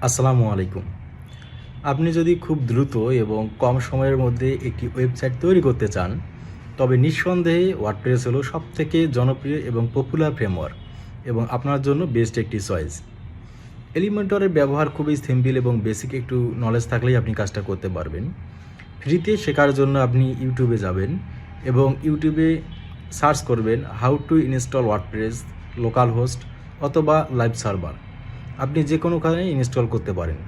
আসসালামু আলাইকুম। আপনি যদি খুব দ্রুত এবং কম সময়ের মধ্যে একটি ওয়েবসাইট তৈরি করতে চান, তবে নিঃসন্দেহে ওয়ার্ডপ্রেস হলো সবথেকে জনপ্রিয় এবং পপুলার ফ্রেমওয়ার্ক এবং আপনার জন্য বেস্ট একটি চয়েস। এলিমেন্টরের ব্যবহার খুবই সিম্পল এবং বেসিক একটু নলেজ থাকলেই আপনি কাজটা করতে পারবেন। ফ্রিতে শেখার জন্য আপনি ইউটিউবে যাবেন এবং ইউটিউবে সার্চ করবেন how two install WordPress, local host অথবা লাইভ সার্ভার। আপনি যে কোনোখানে ইনস্টল করতে পারেন।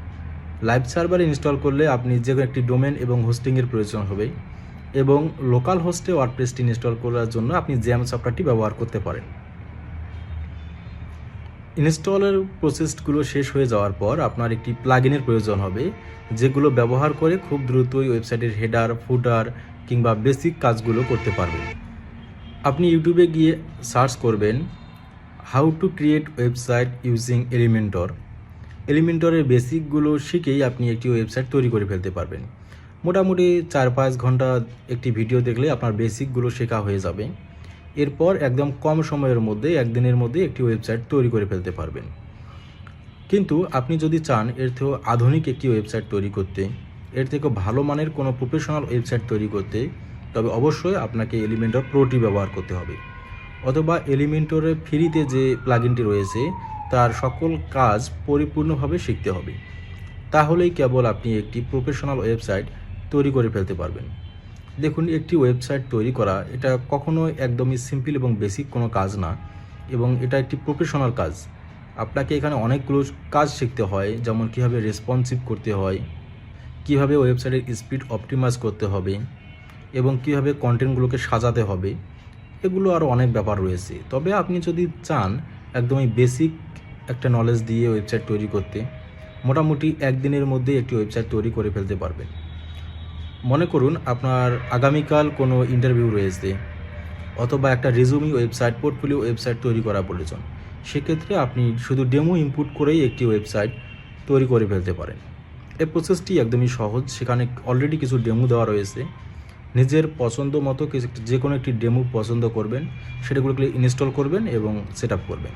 লাইভ সার্ভার ইনস্টল করলে আপনি যে কোনো একটি ডোমেন এবং হোস্টিংয়ের প্রয়োজন হবে এবং লোকাল হোস্টে ওয়ার্ডপ্রেসটি ইনস্টল করার জন্য আপনি জ্যাম সফটওয়্যারটি ব্যবহার করতে পারেন। ইনস্টলের প্রসেসগুলো শেষ হয়ে যাওয়ার পর আপনার একটি প্লাগইনের প্রয়োজন হবে, যেগুলো ব্যবহার করে খুব দ্রুতই ওয়েবসাইটের হেডার, ফুটার কিংবা বেসিক কাজগুলো করতে পারবেন। আপনি ইউটিউবে গিয়ে সার্চ করবেন how to create website using Elementor. এলিমেন্টরের বেসিকগুলো শিখেই আপনি একটি ওয়েবসাইট তৈরি করে ফেলতে পারবেন। মোটামুটি 4-5 ঘন্টা একটি ভিডিও দেখলে আপনার বেসিকগুলো শেখা হয়ে যাবে। এরপর একদম কম সময়ের মধ্যে, একদিনের মধ্যে একটি ওয়েবসাইট তৈরি করে ফেলতে পারবেন। কিন্তু আপনি যদি চান এর থেকেও আধুনিক একটি ওয়েবসাইট তৈরি করতে, এর থেকেও ভালো মানের কোনো প্রফেশনাল ওয়েবসাইট তৈরি করতে, তবে অবশ্যই আপনাকে এলিমেন্টর প্রোটি ব্যবহার করতে হবে, অথবা এলিমেন্টরের ফ্রিতে যে প্লাগইনটি রয়েছে তার সকল কাজ পরিপূর্ণভাবে শিখতে হবে। তাহলেই কেবল আপনি একটি প্রফেশনাল ওয়েবসাইট তৈরি করে ফেলতে পারবেন। দেখুন, একটি ওয়েবসাইট তৈরি করা এটা কখনোই একদমই সিম্পল এবং বেসিক কোনো কাজ না, এবং এটা একটি প্রফেশনাল কাজ। আপনাকে এখানে অনেকগুলো কাজ শিখতে হয়, যেমন কীভাবে রেসপন্সিভ করতে হয়, কীভাবে ওয়েবসাইটের স্পিড অপটিমাইজ করতে হবে এবং কীভাবে কন্টেন্টগুলোকে সাজাতে হবে। এগুলো আরও অনেক ব্যাপার রয়েছে। তবে আপনি যদি চান একদমই বেসিক একটা নলেজ দিয়ে ওয়েবসাইট তৈরি করতে, মোটামুটি একদিনের মধ্যে একটি ওয়েবসাইট তৈরি করে ফেলতে পারবেন। মনে করুন আপনার আগামীকাল কোনো ইন্টারভিউ রয়েছে অথবা একটা রেজুমি ওয়েবসাইট, পোর্টফোলিও ওয়েবসাইট তৈরি করা প্রয়োজন। সেক্ষেত্রে আপনি শুধু ডেমো ইনপুট করেই একটি ওয়েবসাইট তৈরি করে ফেলতে পারেন। এই প্রসেসটি একদমই সহজ। সেখানে অলরেডি কিছু ডেমো দেওয়া রয়েছে। নিজের পছন্দ মতো যে কোনো একটি ডেমো পছন্দ করবেন, সেটাগুলোকে ইনস্টল করবেন এবং সেট আপ করবেন।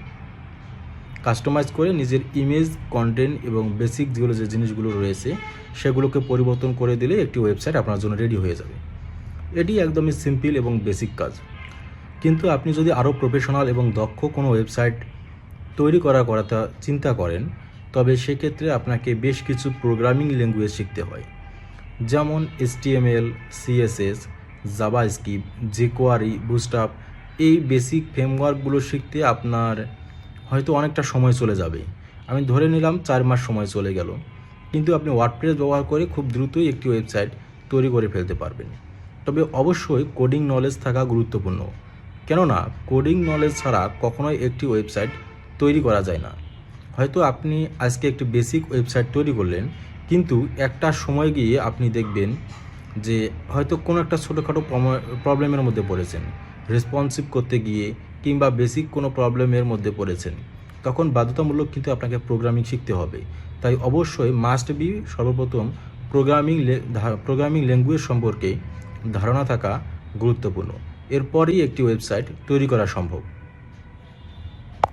কাস্টমাইজ করে নিজের ইমেজ, কন্টেন্ট এবং বেসিক যে জিনিসগুলো রয়েছে সেগুলোকে পরিবর্তন করে দিলে একটি ওয়েবসাইট আপনার জন্য রেডি হয়ে যাবে। এটি একদমই সিম্পল এবং বেসিক কাজ। কিন্তু আপনি যদি আরও প্রফেশনাল এবং দক্ষ কোনো ওয়েবসাইট তৈরি করার কথা চিন্তা করেন, তবে সেক্ষেত্রে আপনাকে বেশ কিছু প্রোগ্রামিং ল্যাঙ্গুয়েজ শিখতে হয়, যেমন HTML, CSS, JavaScript, jQuery, bootstrap. এই বেসিক ফ্রেমওয়ার্কগুলো শিখতে আপনার হয়তো অনেকটা সময় চলে যাবে। আমি ধরে নিলাম 4 মাস সময় চলে গেল, কিন্তু আপনি ওয়ার্ডপ্রেস ব্যবহার করে খুব দ্রুতই একটি ওয়েবসাইট তৈরি করে ফেলতে পারবেন। তবে অবশ্যই কোডিং নলেজ থাকা গুরুত্বপূর্ণ, কেননা কোডিং নলেজ ছাড়া কখনোই একটি ওয়েবসাইট তৈরি করা যায় না। হয়তো আপনি আজকে একটি বেসিক ওয়েবসাইট তৈরি করলেন, কিন্তু একটা সময় গিয়ে আপনি দেখবেন যে হয়তো কোনো একটা ছোটোখাটো প্রবলেমের মধ্যে পড়েছেন, রেসপন্সিভ করতে গিয়ে কিংবা বেসিক কোনো প্রবলেমের মধ্যে পড়েছেন। তখন বাধ্যতামূলক কিন্তু আপনাকে প্রোগ্রামিং শিখতে হবে। তাই অবশ্যই মাস্ট বি সর্বপ্রথম প্রোগ্রামিং ল্যাঙ্গুয়েজ সম্পর্কে ধারণা থাকা গুরুত্বপূর্ণ। এরপরই একটি ওয়েবসাইট তৈরি করা সম্ভব।